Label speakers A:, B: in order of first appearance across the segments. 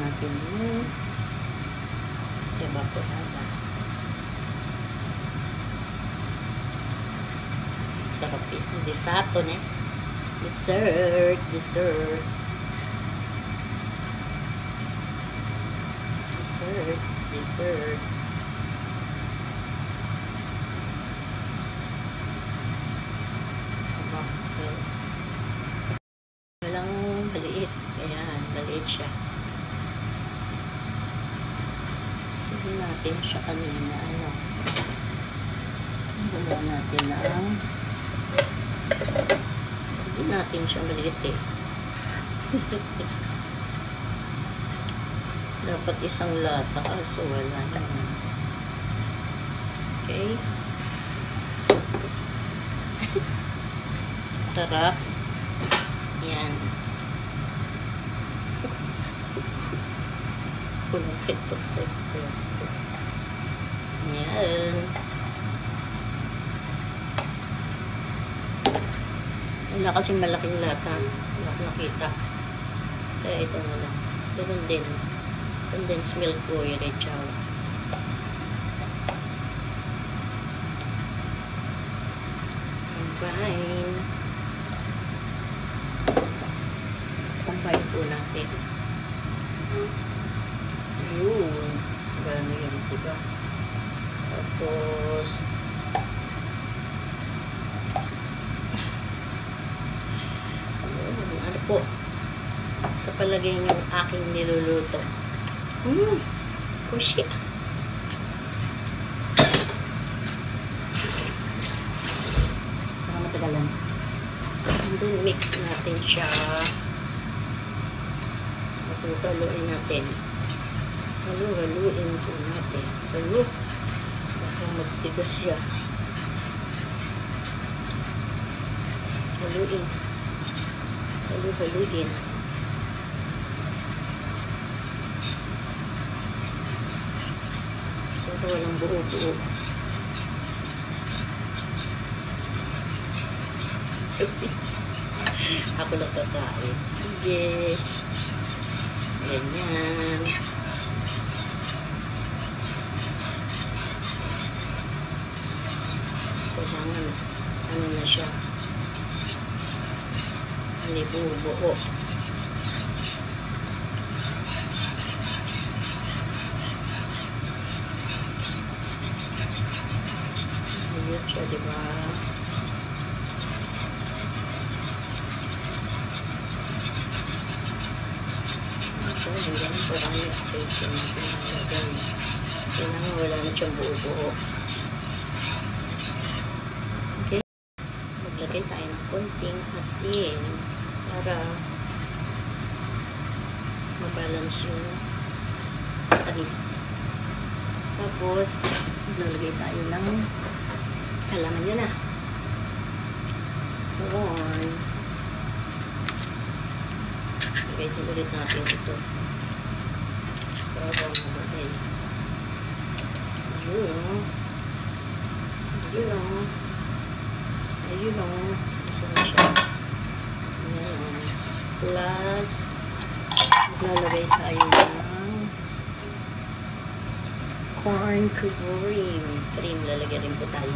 A: natin yung evaporada. Sarap yun. Desato, ne? Dessert. Dessert. Dessert. Dessert. Walang maliit. Ayan, maliit siya. Hindi natin siya kanina. Ano? Wala natin ang hindi natin siya maliit eh. Dapat isang lata kaso wala naman. Okay. Sarap. Yan. Punong ito sa ito. Yan. Wala kasing malaking lata. Wala ko nakita. Kaya ito na lang. Ganun din. Condensed milk po yung red chow. Combine. Combine po natin. Yun. Gano yun, diba? Tapos ano po sa palagay yung aking niluluto. Kushi. Para matagalan. And then mix natin siya. Haluin natin. Haluin po natin. Baka magtigas siya. Haluin. Haluin. Pero walang buo-buo. Ako lang kakain. Yes. Ganyan. Kailangan ano na siya. Hindi buo-buo. Ayun siya, diba? So, hanggang parang yung station natin nalagay. Kailangan wala na siyang buo-buo. Okay? Maglagay tayo ng konting asin para mabalance yung tamis. Tapos, lalagay tayo ng halaman nyo na. Corn. Lagay din ulit natin ito. Para mamatay. Ayun. Ayun o. Ayun o. Isa na siya. Ayan o. Plus, maglalagay tayo ng corn cream. Cream, lalagay rin po tayo.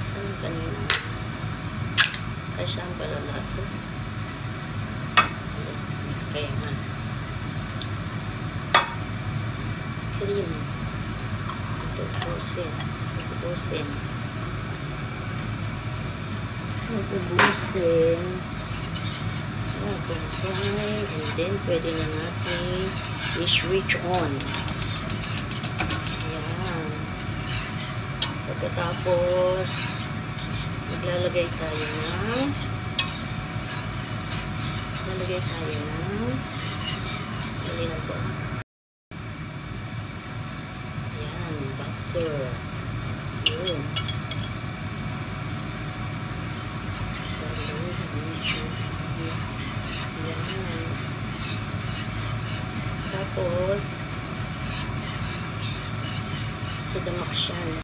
A: Saan kanina? Kasyan pala lahat po. Okay, man. Cream. Ubusin. And then, pwede na natin i-switch on. Ayan. Pagkatapos, maglalagay tayo ng alin po. Ayan, butter. Yun. Ayan. Tapos, to the max yan.